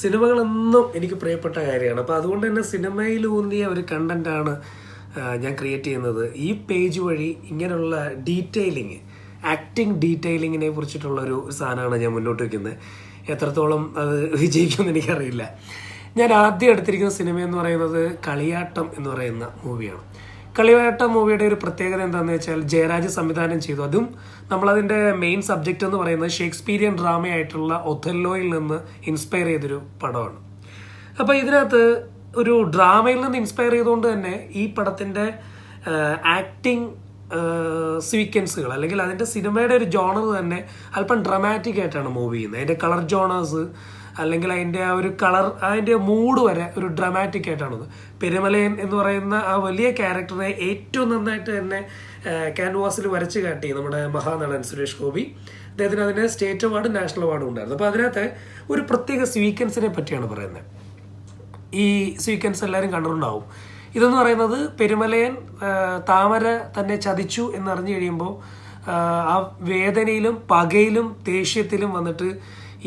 സിനിമകളെന്നും എനിക്ക് പ്രിയപ്പെട്ട കാര്യമാണ്. അപ്പോൾ അതുകൊണ്ട് തന്നെ സിനിമയിലൂന്നിയ ഒരു കണ്ടന്റാണ് ഞാൻ ക്രിയേറ്റ് ചെയ്യുന്നത്. ഈ പേജ് വഴി ഇങ്ങനെയുള്ള ഡീറ്റെയിലിങ്, ആക്ടിങ് ഡീറ്റെയിലിങ്ങിനെ കുറിച്ചിട്ടുള്ളൊരു സാധനമാണ് ഞാൻ മുന്നോട്ട് വയ്ക്കുന്നത്. എത്രത്തോളം അത് വിജയിക്കുമെന്ന് എനിക്കറിയില്ല. ഞാൻ ആദ്യം എടുത്തിരിക്കുന്ന സിനിമ എന്ന് പറയുന്നത് കളിയാട്ടം എന്ന് പറയുന്ന മൂവിയാണ്. കളിയാട്ടം മൂവിയുടെ ഒരു പ്രത്യേകത എന്താണെന്ന് വെച്ചാൽ ജയരാജ് സംവിധാനം ചെയ്തു. അതും നമ്മളതിൻ്റെ മെയിൻ സബ്ജക്റ്റ് എന്ന് പറയുന്നത് ഷേക്സ്പീരിയൻ ഡ്രാമയായിട്ടുള്ള ഒഥല്ലോയിൽ നിന്ന് ഇൻസ്പയർ ചെയ്തൊരു പടമാണ്. അപ്പോൾ ഇതിനകത്ത് ഒരു ഡ്രാമയിൽ നിന്ന് ഇൻസ്പയർ ചെയ്തുകൊണ്ട് തന്നെ ഈ പടത്തിൻ്റെ ആക്ടിങ് സീക്വൻസുകൾ അല്ലെങ്കിൽ അതിൻ്റെ സിനിമയുടെ ഒരു ജോണർ തന്നെ അല്പം ഡ്രമാറ്റിക് ആയിട്ടാണ് മൂവ് ചെയ്യുന്നത്. അതിൻ്റെ കളർ ജോണേഴ്സ് അല്ലെങ്കിൽ അതിൻ്റെ ആ ഒരു അതിൻ്റെ മൂഡ് വരെ ഒരു ഡ്രമാറ്റിക് ആയിട്ടാണത്. പെരുമലയൻ എന്ന് പറയുന്ന ആ വലിയ ക്യാരക്ടറെ ഏറ്റവും നന്നായിട്ട് തന്നെ ക്യാൻവാസിൽ വരച്ച് കാട്ടി നമ്മുടെ മഹാനടൻ സുരേഷ് ഗോപി. അദ്ദേഹത്തിന് അതിന് സ്റ്റേറ്റ് അവാർഡും നാഷണൽ അവാർഡും ഉണ്ടായിരുന്നു. അപ്പോൾ അതിനകത്ത് ഒരു പ്രത്യേക സീക്വൻസിനെ പറ്റിയാണ് പറയുന്നത്. ഈ സീക്വൻസ് എല്ലാവരും കണ്ടിട്ടുണ്ടാവും. ഇതെന്ന് പറയുന്നത് പെരുമലയൻ താമര തന്നെ ചതിച്ചു എന്നറിഞ്ഞു കഴിയുമ്പോൾ ആ വേദനയിലും പകയിലും ദേഷ്യത്തിലും വന്നിട്ട്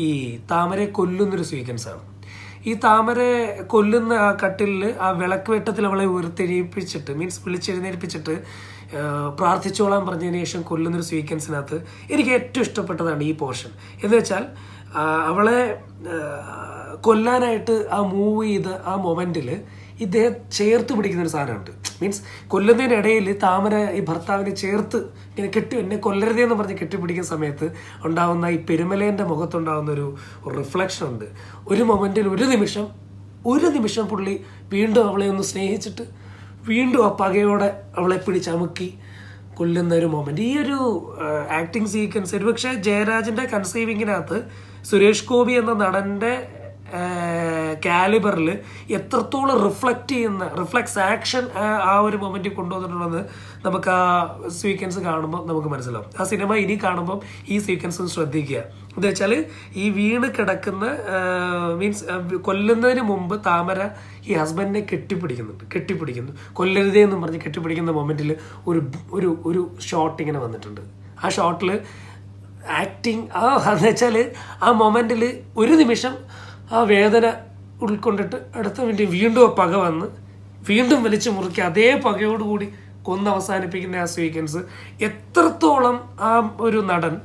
ഈ താമരയെ കൊല്ലുന്നൊരു സീക്വൻസാണ്. ഈ താമരയെ കൊല്ലുന്ന ആ കട്ടിലിൽ ആ വിളക്ക് വെട്ടത്തിൽ അവളെ ഉയർത്തെഴുന്നേൽപ്പിച്ചിട്ട് വിളിച്ചെഴുന്നേൽപ്പിച്ചിട്ട് പ്രാർത്ഥിച്ചോളാൻ പറഞ്ഞതിന് ശേഷം കൊല്ലുന്നൊരു സീക്വൻസിനകത്ത് എനിക്ക് ഏറ്റവും ഇഷ്ടപ്പെട്ടതാണ് ഈ പോർഷൻ. എന്ന് വെച്ചാൽ അവളെ കൊല്ലാനായിട്ട് ആ മൂവ് ചെയ്ത ആ മൊമെന്റിൽ ഇദ്ദേഹം ചേർത്ത് പിടിക്കുന്ന ഒരു സാധനമുണ്ട്. മീൻസ് കൊല്ലുന്നതിനിടയിൽ താമര ഈ ഭർത്താവിനെ ചേർത്ത് ഇങ്ങനെ എന്നെ കൊല്ലരുതേ എന്ന് പറഞ്ഞ് കെട്ടിപ്പിടിക്കുന്ന സമയത്ത് ഉണ്ടാകുന്ന ഈ പെരുമലേൻ്റെ മുഖത്തുണ്ടാകുന്ന ഒരു റിഫ്ലക്ഷൻ ഉണ്ട്. ഒരു മൊമെന്റിൽ ഒരു നിമിഷം പുള്ളി വീണ്ടും അവളെ ഒന്ന് സ്നേഹിച്ചിട്ട് വീണ്ടും ആ പകയോടെ അവളെ പിടിച്ചമുക്കി കൊല്ലുന്ന ഒരു മൊമെന്റ്. ഈ ഒരു ആക്ടിങ് സീക്വൻസ് ഒരുപക്ഷെ ജയരാജിന്റെ കൺസീവിങ്ങിനകത്ത് സുരേഷ് ഗോപി എന്ന നടന്റെ കാലിബറിൽ എത്രത്തോളം റിഫ്ലക്സ് ആക്ഷൻ ആ ഒരു മൊമെന്റിൽ കൊണ്ടുവന്നിട്ടുണ്ടെന്ന് നമുക്ക് ആ സീക്വൻസ് കാണുമ്പോൾ നമുക്ക് മനസ്സിലാവും. ആ സിനിമ ഇനി കാണുമ്പം ഈ സീക്വൻസ് ശ്രദ്ധിക്കുക. എന്താ വെച്ചാൽ ഈ വീണ് കിടക്കുന്ന മീൻസ് കൊല്ലുന്നതിന് മുമ്പ് താമര ഈ ഹസ്ബൻഡിനെ കെട്ടിപ്പിടിക്കുന്നു കൊല്ലരുതേ എന്നും പറഞ്ഞ് കെട്ടിപ്പിടിക്കുന്ന മൊമെന്റിൽ ഒരു ഷോട്ട് ഇങ്ങനെ വന്നിട്ടുണ്ട്. ആ ഷോട്ടിൽ ആക്ടിങ് എന്ന് വെച്ചാൽ ആ മൊമെന്റിൽ ഒരു നിമിഷം ആ വേദന ഉൾക്കൊണ്ടിട്ട് അടുത്ത മിനിറ്റ് വീണ്ടും ആ പക വന്ന് വീണ്ടും വലിച്ചു മുറുക്കി അതേ പകയോടുകൂടി അവസാനിപ്പിക്കുന്ന ആ സീക്വൻസ് എത്രത്തോളം ആ ഒരു നടൻ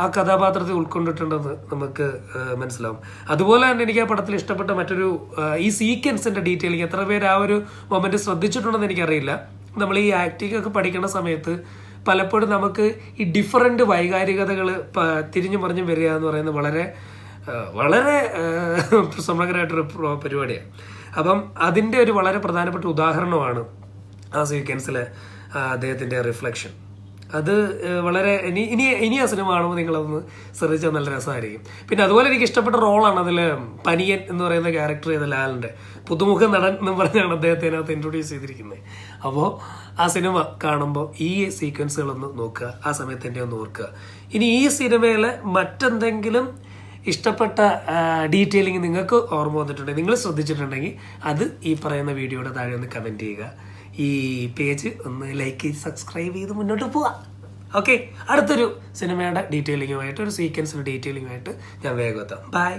ആ കഥാപാത്രത്തെ ഉൾക്കൊണ്ടിട്ടുണ്ടെന്ന് നമുക്ക് മനസ്സിലാവും. അതുപോലെ തന്നെ എനിക്ക് ആ പടത്തിൽ ഇഷ്ടപ്പെട്ട മറ്റൊരു ഈ സീക്വൻസിന്റെ ഡീറ്റെയിലിംഗ് എത്ര പേര് ആ ഒരു മൊമെന്റ് ശ്രദ്ധിച്ചിട്ടുണ്ടെന്ന് എനിക്കറിയില്ല. നമ്മൾ ഈ ആക്ടിംഗ് ഒക്കെ പഠിക്കുന്ന സമയത്ത് പലപ്പോഴും നമുക്ക് ഈ ഡിഫറൻറ്റ് വൈകാരികതകൾ തിരിഞ്ഞു മറിഞ്ഞും വരിക എന്ന് പറയുന്നത് വളരെ വളരെ സമഗ്രമായിട്ടൊരു പരിപാടിയാണ്. അപ്പം അതിൻ്റെ ഒരു വളരെ പ്രധാനപ്പെട്ട ഉദാഹരണമാണ് ആ സീക്വൻസിലെ അദ്ദേഹത്തിൻ്റെ റിഫ്ലക്ഷൻ. അത് വളരെ ഇനി ആ സിനിമ കാണുമ്പോൾ നിങ്ങളതൊന്ന് ശ്രദ്ധിച്ചാൽ നല്ല രസമായിരിക്കും. പിന്നെ അതുപോലെ എനിക്ക് ഇഷ്ടപ്പെട്ട റോളാണ് അതിൽ പനിയൻ എന്ന് പറയുന്ന ക്യാരക്ടർ ചെയ്ത ലാലിൻ്റെ പുതുമുഖ നടൻ എന്ന് പറഞ്ഞാണ് അദ്ദേഹത്തെ അതിനകത്ത് ഇൻട്രൊഡ്യൂസ് ചെയ്തിരിക്കുന്നത്. അപ്പോൾ ആ സിനിമ കാണുമ്പോൾ ഈ സീക്വൻസുകളൊന്ന് നോക്കുക, ആ സമയത്ത് എൻ്റെ ഒന്ന് ഓർക്കുക. ഇനി ഈ സിനിമയിലെ മറ്റെന്തെങ്കിലും ഇഷ്ടപ്പെട്ട ഡീറ്റെയിലിംഗ് നിങ്ങൾക്ക് ഓർമ്മ വന്നിട്ടുണ്ടെങ്കിൽ, നിങ്ങൾ ശ്രദ്ധിച്ചിട്ടുണ്ടെങ്കിൽ അത് ഈ പറയുന്ന വീഡിയോയുടെ താഴെ ഒന്ന് കമൻറ്റ് ചെയ്യുക. ഈ പേജ് ഒന്ന് ലൈക്ക് ചെയ്ത് സബ്സ്ക്രൈബ് ചെയ്ത് മുന്നോട്ട് പോവാം. ഓക്കെ, അടുത്തൊരു സിനിമയുടെ ഡീറ്റെയിലിങ്ങുമായിട്ട് ഒരു സീക്വൻസിൻ്റെ ഡീറ്റെയിലിങ്ങുമായിട്ട് ഞാൻ വേഗം എത്താം. ബൈ.